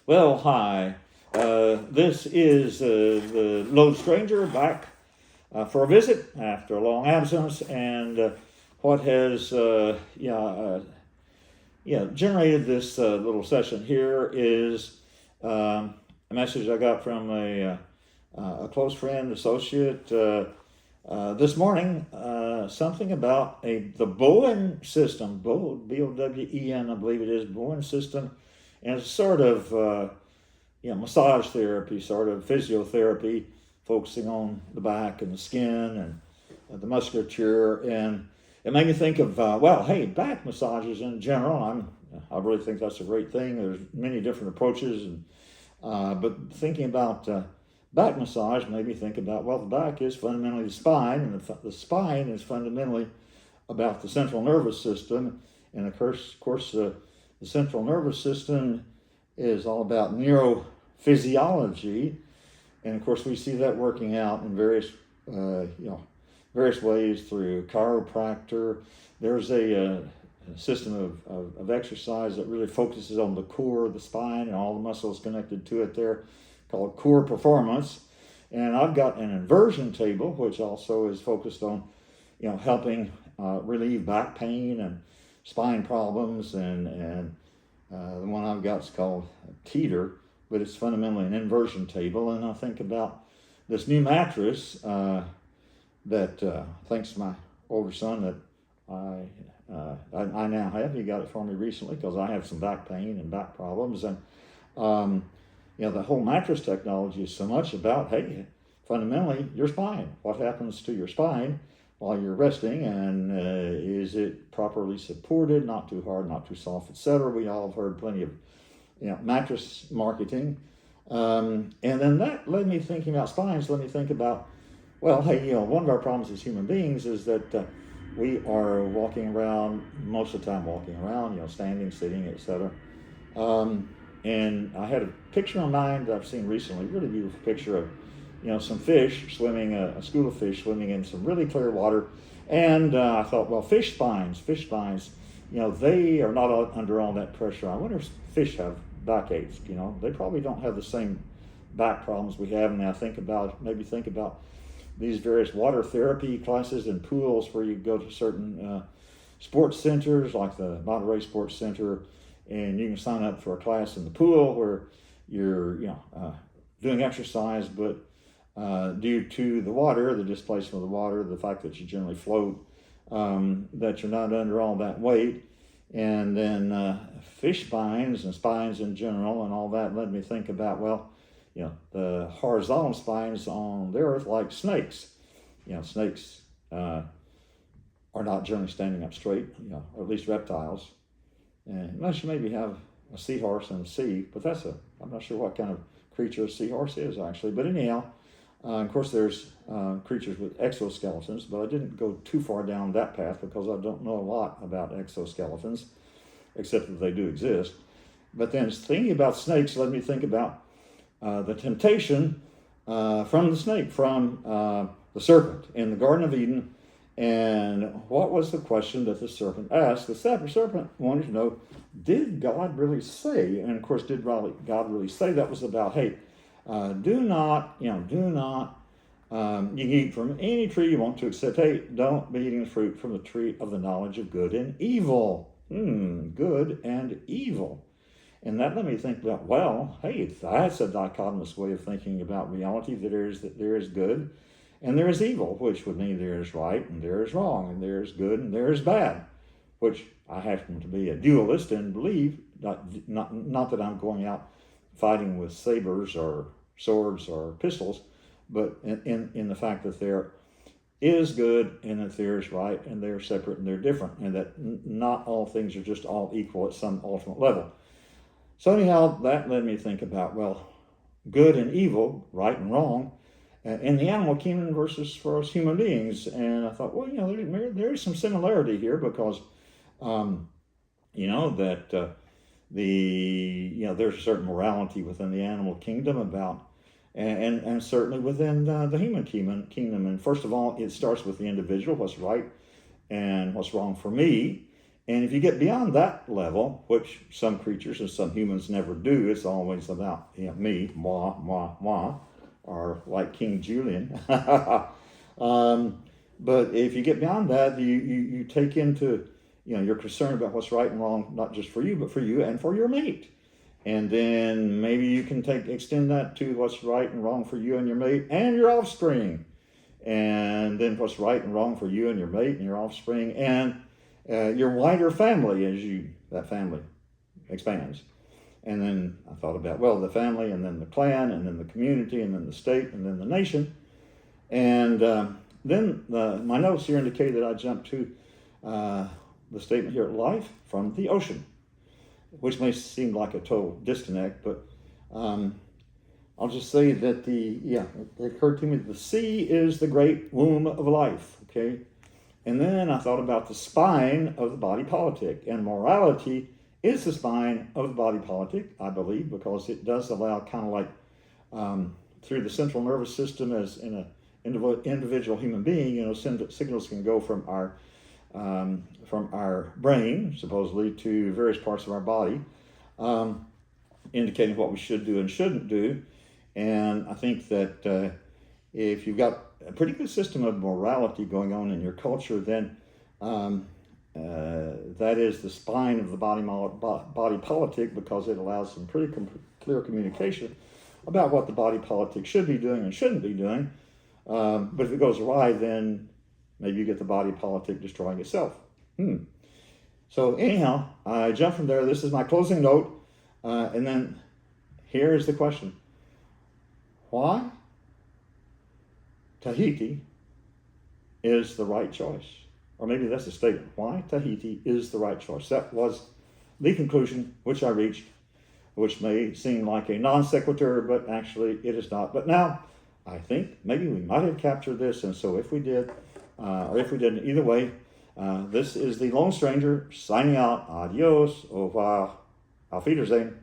Well, hi. This is the Lone Stranger back for a visit after a long absence, and what has generated this little session here is a message I got from a close friend, associate, this morning. Something about the Bowen system, Bowen, I believe it is, Bowen system, and it's sort of massage therapy, sort of physiotherapy, focusing on the back and the skin and the musculature. And it made me think of, hey, back massages in general. I really think that's a great thing. There's many different approaches, but thinking about back massage made me think about, the back is fundamentally the spine, and the spine is fundamentally about the central nervous system. And of course, the central nervous system is all about neurophysiology, and of course we see that working out in various ways through chiropractor. There's a system of exercise that really focuses on the core of the spine and all the muscles connected to it there, called core performance. And I've got an inversion table which also is focused on helping relieve back pain and spine problems, and the one I've got is called Teeter, but it's fundamentally an inversion table. And I think about this new mattress that, thanks to my older son, that I now have. He got it for me recently because I have some back pain and back problems. And the whole mattress technology is so much about, hey, fundamentally your spine. What happens to your spine while you're resting, and is it properly supported, not too hard, not too soft, etc. We all have heard plenty of mattress marketing, and then that led me thinking about spines. Let me think about, one of our problems as human beings is that we are walking around most of the time, standing, sitting, etc. And I had a picture in mind that I've seen recently, really beautiful picture of some fish swimming, a school of fish swimming in some really clear water. And I thought, fish spines, they are not under all that pressure. I wonder if fish have backaches. They probably don't have the same back problems we have. And I think about these various water therapy classes and pools where you go to certain sports centers, like the Monterey Sports Center, and you can sign up for a class in the pool where you're doing exercise, but due to the water, the displacement of the water, the fact that you generally float, that you're not under all that weight. And then fish spines and spines in general and all that led me to think about, the horizontal spines on the earth, like snakes. Snakes are not generally standing up straight, or at least reptiles. And unless you maybe have a seahorse in the sea, but I'm not sure what kind of creature a seahorse is actually. But anyhow, of course there's creatures with exoskeletons, but I didn't go too far down that path because I don't know a lot about exoskeletons, except that they do exist. But then thinking about snakes led me to think about the temptation from the snake, from the serpent in the Garden of Eden. And what was the question that the serpent asked? The serpent wanted to know, did God really say? And of course, did God really say? That was about, hey, do not, you can eat from any tree you want to, except, hey, don't be eating the fruit from the tree of the knowledge of good and evil. Good and evil. And that let me think about, hey, that's a dichotomous way of thinking about reality, that there is good and there is evil, which would mean there is right and there is wrong, and there is good and there is bad, which I happen to be a dualist and believe, not that I'm going out fighting with sabers or swords or pistols, but in the fact that there is good and that there is right and they're separate and they're different, and that not all things are just all equal at some ultimate level. So anyhow, that led me to think about, good and evil, right and wrong, in the animal kingdom versus for us human beings. And I thought, there is some similarity here because, that there's a certain morality within the animal kingdom about, and certainly within the human kingdom. And first of all, it starts with the individual, what's right and what's wrong for me. And if you get beyond that level, which some creatures and some humans never do, it's always about me, moi, moi, moi, or like King Julian. But if you get beyond that, you take into, you're concerned about what's right and wrong, not just for you, but for you and for your mate. And then maybe you can extend that to what's right and wrong for you and your mate and your offspring. And then what's right and wrong for you and your mate and your offspring and your wider family as that family expands. And then I thought about, the family and then the clan and then the community and then the state and then the nation. And then my notes here indicate that I jumped to the statement here, life from the ocean, which may seem like a total disconnect, but I'll just say that it occurred to me that the sea is the great womb of life, okay? And then I thought about the spine of the body politic, and morality is the spine of the body politic, I believe, because it does allow kind of like through the central nervous system as in an individual human being, signals can go from our brain, supposedly, to various parts of our body, indicating what we should do and shouldn't do. And I think that if you've got a pretty good system of morality going on in your culture, then that is the spine of the body politic, because it allows some pretty clear communication about what the body politic should be doing and shouldn't be doing. But if it goes awry, then maybe you get the body politic destroying itself. So anyhow, I jump from there. This is my closing note. And then here is the question. Why Tahiti is the right choice? Or maybe that's a statement. Why Tahiti is the right choice? That was the conclusion which I reached, which may seem like a non sequitur, but actually it is not. But now I think maybe we might have captured this, and so if we did, or if we didn't, either way, this is the Lone Stranger signing out. Adios, au revoir, auf Wiedersehen.